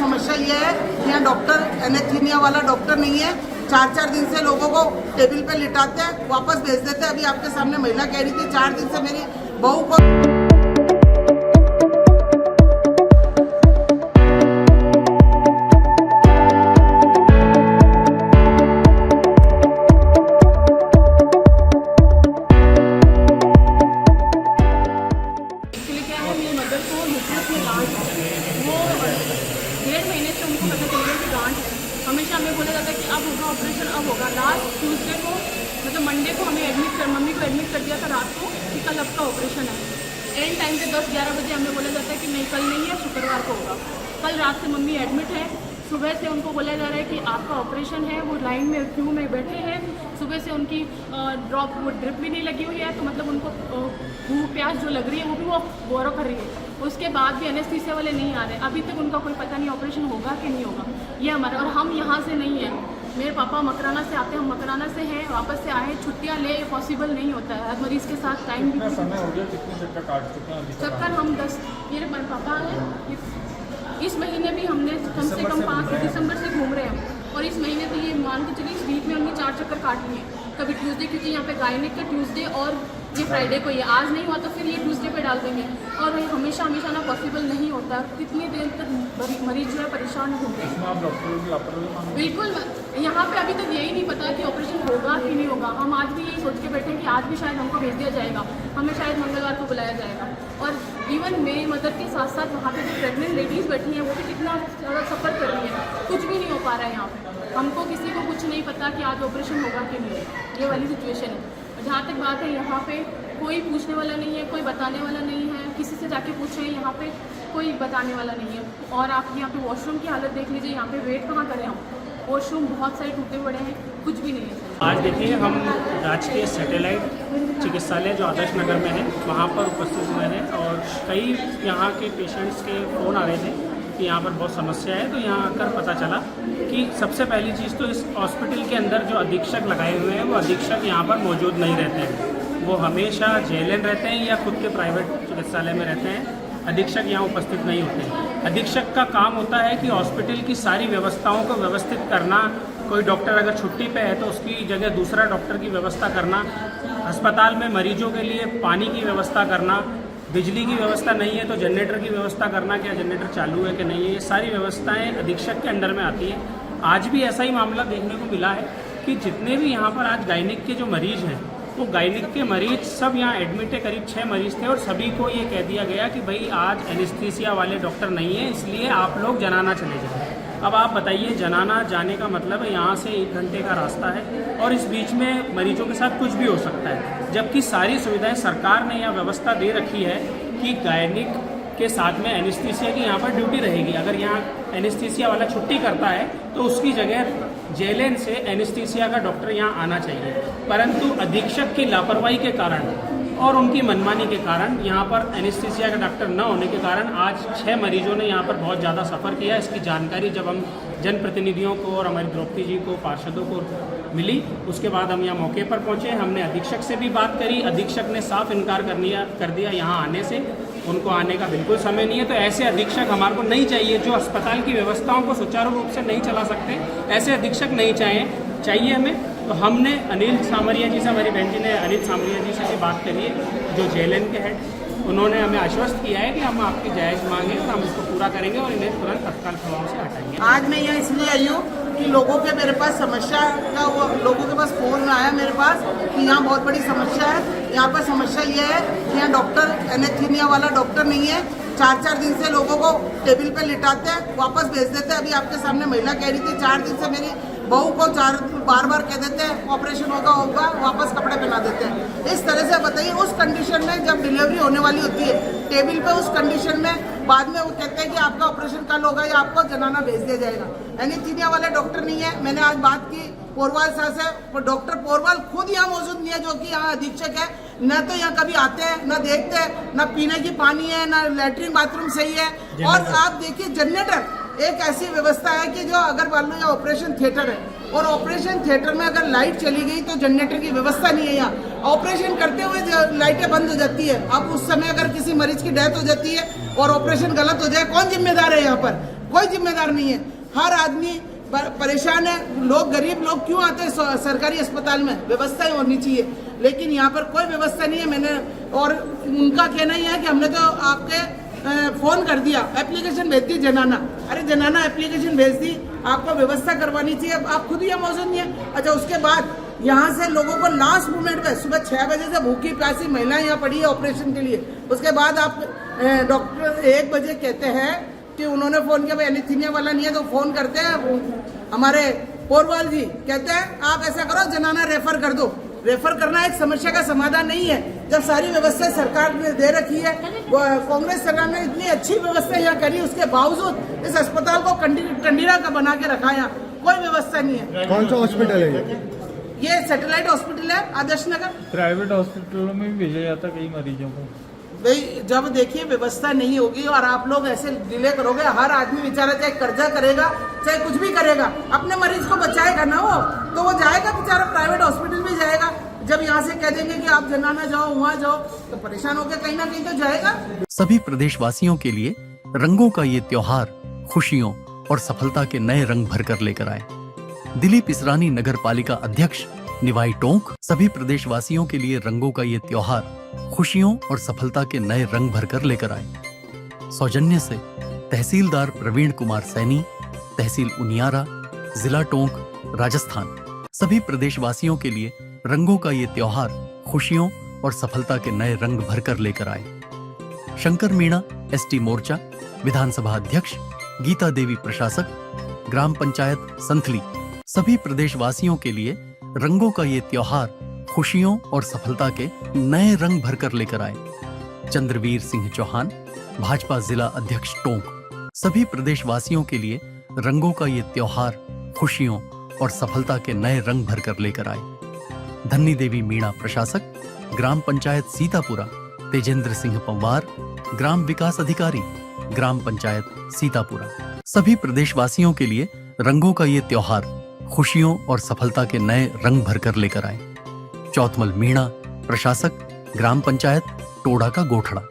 समस्या ये है कि यहाँ डॉक्टर एनेस्थीसिया वाला डॉक्टर नहीं है। 4-4 दिन से लोगों को टेबल पे लिटाते हैं, वापस भेज देते हैं। अभी आपके सामने महिला कह रही थी 4 दिन से मेरी बहू को हमेशा हमें बोला जाता है कि अब होगा ऑपरेशन, अब होगा। लास्ट ट्यूसडे को मतलब मंडे को हमें मम्मी को एडमिट कर दिया था रात को कि कल आपका ऑपरेशन है। एंड टाइम पे 10-11 बजे हमें बोला जाता है कि नहीं कल नहीं है, शुक्रवार को होगा। कल रात से मम्मी एडमिट है। सुबह से उनको बोला जा रहा है कि आपका ऑपरेशन है। वो लाइन में क्यू में बैठे हैं। सुबह से उनकी ड्रिप भी नहीं लगी हुई है, तो मतलब उनको भूख प्यास जो लग रही है वो भी वो गौरव कर रही है। उसके बाद भी एनेस्थीसिया वाले नहीं आ रहे। अभी तक उनका कोई पता नहीं ऑपरेशन होगा कि नहीं होगा। ये हमारा, और हम यहाँ से नहीं हैं। मेरे पापा मकराना से आते हैं, हम मकराना से हैं, वापस से आए, छुट्टियाँ ले, पॉसिबल नहीं होता है। हर मरीज़ के साथ टाइम भी समय हो गया, कितने चक्कर काट चुके हैं? चक्कर हम 10, मेरे पापा हैं, इस महीने भी हमने कम से कम 5 दिसंबर से घूम रहे हैं। और इस महीने तो ये मान के चलिए इस वीक में हमने 4 चक्कर काट लिए। कभी ट्यूसडे, क्योंकि यहाँ पे गायनिक का ट्यूसडे और ये फ्राइडे को, ये आज नहीं हुआ तो फिर ये ट्यूसडे पे डाल देंगे। और ये हमेशा ना पॉसिबल नहीं होता। कितनी देर तक मरीज जो है परेशान होते हैं। बिल्कुल, यहाँ पे अभी तक यही नहीं पता कि ऑपरेशन होगा कि नहीं होगा। हम आज भी यही सोच के बैठे हैं कि आज भी शायद हमको भेज दिया जाएगा, हमें शायद मंगलवार को बुलाया जाएगा। और इवन मेरी मदर के साथ साथ वहाँ पे जो प्रेग्नेंट लेडीज़ बैठी हैं वो भी कितना ज़्यादा सफ़र कर रही है। कुछ भी नहीं हो पा रहा है यहाँ पे। हमको किसी को कुछ नहीं पता कि आज ऑपरेशन होगा कि नहीं होगा। ये वाली सिचुएशन है। जहाँ तक बात है, यहाँ पे कोई पूछने वाला नहीं है, कोई बताने वाला नहीं है। किसी से जाके पूछें, यहाँ पे कोई बताने वाला नहीं है। और आप यहाँ पे वॉशरूम की हालत देख लीजिए। यहाँ पे वेट कहाँ करें हम? वॉशरूम बहुत सारे टूटे पड़े हैं, कुछ भी नहीं है। आज देखिए, हम राजकीय सैटेलाइट चिकित्सालय जो आदर्श नगर में है वहाँ पर उपस्थित हुए हैं। और कई यहाँ के पेशेंट्स के फ़ोन आ रहे थे कि यहाँ पर बहुत समस्या है। तो यहाँ आकर पता चला कि सबसे पहली चीज़ तो इस हॉस्पिटल के अंदर जो अधीक्षक लगाए हुए हैं वो अधीक्षक यहाँ पर मौजूद नहीं रहते हैं। वो हमेशा जेएलएन रहते हैं या खुद के प्राइवेट चिकित्सालय में रहते हैं। अधीक्षक यहाँ उपस्थित नहीं होते हैं। अधीक्षक का काम होता है कि हॉस्पिटल की सारी व्यवस्थाओं को व्यवस्थित करना। कोई डॉक्टर अगर छुट्टी पे है तो उसकी जगह दूसरा डॉक्टर की व्यवस्था करना, अस्पताल में मरीजों के लिए पानी की व्यवस्था करना, बिजली की व्यवस्था नहीं है तो जनरेटर की व्यवस्था करना, क्या जनरेटर चालू है कि नहीं है, ये सारी व्यवस्थाएं अधीक्षक के अंडर में आती हैं। आज भी ऐसा ही मामला देखने को मिला है कि जितने भी यहाँ पर आज गायनिक के जो मरीज़ हैं वो गायनिक के मरीज सब यहाँ एडमिट है। करीब 6 मरीज थे और सभी को ये कह दिया गया कि भाई आज एनेस्थीसिया वाले डॉक्टर नहीं है, इसलिए आप लोग जनाना चले जाए। अब आप बताइए, जनाना जाने का मतलब है यहाँ से 1 घंटे का रास्ता है और इस बीच में मरीजों के साथ कुछ भी हो सकता है। जबकि सारी सुविधाएं सरकार ने यहाँ व्यवस्था दे रखी है कि गायनिक के साथ में एनेस्थीसिया की यहाँ पर ड्यूटी रहेगी। अगर यहाँ एनेस्थीसिया वाला छुट्टी करता है तो उसकी जगह जेएलएन से एनेस्थीसिया का डॉक्टर यहाँ आना चाहिए। परंतु अधीक्षक की लापरवाही के कारण और उनकी मनमानी के कारण यहाँ पर एनेस्थीसिया का डॉक्टर न होने के कारण आज 6 मरीजों ने यहाँ पर बहुत ज़्यादा सफ़र किया। इसकी जानकारी जब हम जनप्रतिनिधियों को और हमारी द्रौपदी जी को, पार्षदों को मिली, उसके बाद हम यहाँ मौके पर पहुँचे। हमने अधीक्षक से भी बात करी। अधीक्षक ने साफ इनकार कर दिया यहाँ आने से। उनको आने का बिल्कुल समय नहीं है। तो ऐसे अधीक्षक हमारे को नहीं चाहिए जो अस्पताल की व्यवस्थाओं को सुचारू रूप से नहीं चला सकते। ऐसे अधीक्षक नहीं चाहिए हमें। तो हमने अनिल सामरिया जी से, हमारी बहन जी ने अनिल सामरिया जी से भी बात करी है जो जेएलएन के हेड। उन्होंने हमें आश्वस्त किया है कि हम आपकी जायज़ मांगे और हम इसको पूरा करेंगे और इन्हें तुरंत तत्काल प्रभाव से हटाएंगे। आज मैं यहाँ इसलिए आई हूँ कि लोगों के मेरे पास समस्या का लोगों के पास फ़ोन आया मेरे पास कि यहाँ बहुत बड़ी समस्या है। यहाँ पर समस्या ये है कि यहाँ डॉक्टर एनेस्थीसिया वाला डॉक्टर नहीं है। 4-4 दिन से लोगों को टेबल पे लिटाते हैं, वापस भेज देते हैं। अभी आपके सामने महिला कह रही थी 4 दिन से मेरी बहू को बार कह देते हैं ऑपरेशन होगा, वापस कपड़े पहना देते हैं। इस तरह से बताइए, उस कंडीशन में जब डिलीवरी होने वाली होती है टेबल पे, उस कंडीशन में बाद में वो कहते हैं कि आपका ऑपरेशन कल होगा या आपको जनाना भेज दिया जाएगा। एनेस्थीसिया वाले डॉक्टर नहीं है। मैंने आज बात की पोरवाल साहब से, डॉक्टर पोरवाल खुद यहाँ मौजूद नहीं है जो कि यहाँ अधीक्षक है। न तो यहाँ कभी आते हैं, न देखते हैं, न पीने की पानी है, न लैट्रिन बाथरूम सही है। और आप देखिए, जनरेटर एक ऐसी व्यवस्था है कि जो अगर मान लो यहाँ ऑपरेशन थिएटर है और ऑपरेशन थिएटर में अगर लाइट चली गई तो जनरेटर की व्यवस्था नहीं है। यहाँ ऑपरेशन करते हुए लाइटें बंद हो जाती है। अब उस समय अगर किसी मरीज की डेथ हो जाती है और ऑपरेशन गलत हो जाए, कौन जिम्मेदार है? यहाँ पर कोई जिम्मेदार नहीं है। हर आदमी परेशान है। लोग, गरीब लोग क्यों आते हैं सरकारी अस्पताल में? व्यवस्था ही होनी चाहिए, लेकिन यहाँ पर कोई व्यवस्था नहीं है। मैंने, और उनका कहना ही है कि हमने तो आपके फ़ोन कर दिया, एप्लीकेशन भेज दी जनाना। अरे जनाना एप्लीकेशन भेज दी, आपको व्यवस्था करवानी चाहिए, आप खुद ही यहाँ मौजूद नहीं है। अच्छा, उसके बाद यहाँ से लोगों को लास्ट मोमेंट पे सुबह 6 बजे से भूखी प्यासी महिलाएं यहाँ पड़ी है ऑपरेशन के लिए। उसके बाद आप डॉक्टर 1 बजे कहते हैं कि उन्होंने फ़ोन किया, भाई एनीस्थीनिया वाला नहीं है, तो फ़ोन करते हैं हमारे पोरवाल जी, कहते हैं आप ऐसा करो जनाना रेफर कर दो। रेफर करना एक समस्या का समाधान नहीं है। जब सारी व्यवस्था सरकार ने दे रखी है, कांग्रेस सरकार ने इतनी अच्छी व्यवस्था यहाँ करी, उसके बावजूद इस अस्पताल को कंडीरा का बना के रखा। यहाँ कोई व्यवस्था नहीं है। कौन सा हॉस्पिटल है ये सैटेलाइट हॉस्पिटल है आदर्श नगर। प्राइवेट हॉस्पिटलों में भी भेजा जाता कई मरीजों को। भाई जब देखिए व्यवस्था नहीं होगी और आप लोग ऐसे डिले करोगे, हर आदमी बेचारा चाहे कर्जा करेगा चाहे कुछ भी करेगा, अपने मरीज को बचाएगा ना वो, तो वो जाएगा बेचारा प्राइवेट हॉस्पिटल में जाएगा। जब यहाँ से कह देंगे कि आप जनाना जाओ, वहाँ जाओ, तो परेशान होकर कहीं ना कहीं तो जाएगा। सभी प्रदेशवासियों के लिए रंगों का ये त्योहार खुशियों और सफलता के नए रंग भरकर लेकर आए। दिलीप इसरानी नगर पालिका अध्यक्ष निवाई टोंक सभी प्रदेशवासियों के लिए रंगों का ये त्योहार खुशियों और सफलता के नए रंग भरकर लेकर आए। सौजन्य से तहसीलदार प्रवीण कुमार सैनी, तहसील उनियारा, जिला टोंक, राजस्थान। सभी प्रदेशवासियों के लिए रंगों का ये त्योहार खुशियों और सफलता के नए रंग भरकर लेकर आए। शंकर मीणा एसटी मोर्चा विधानसभा अध्यक्ष, गीता देवी प्रशासक, ग्राम पंचायत संथली। सभी प्रदेशवासियों के लिए रंगों का ये त्योहार खुशियों और सफलता के नए रंग भरकर लेकर आए। चंद्रवीर सिंह चौहान, भाजपा जिला अध्यक्ष टोंक। सभी प्रदेशवासियों के लिए रंगों का ये त्योहार खुशियों और सफलता के नए रंग भरकर लेकर आए। धन्नी देवी मीणा प्रशासक, ग्राम पंचायत सीतापुरा, तेजेंद्र सिंह पंवार, ग्राम विकास अधिकारी, ग्राम पंचायत सीतापुरा। सभी प्रदेशवासियों के लिए रंगों का ये त्योहार खुशियों और सफलता के नए रंग भरकर लेकर आए। चौथमल मीणा प्रशासक, ग्राम पंचायत टोड़ा का गोठड़ा।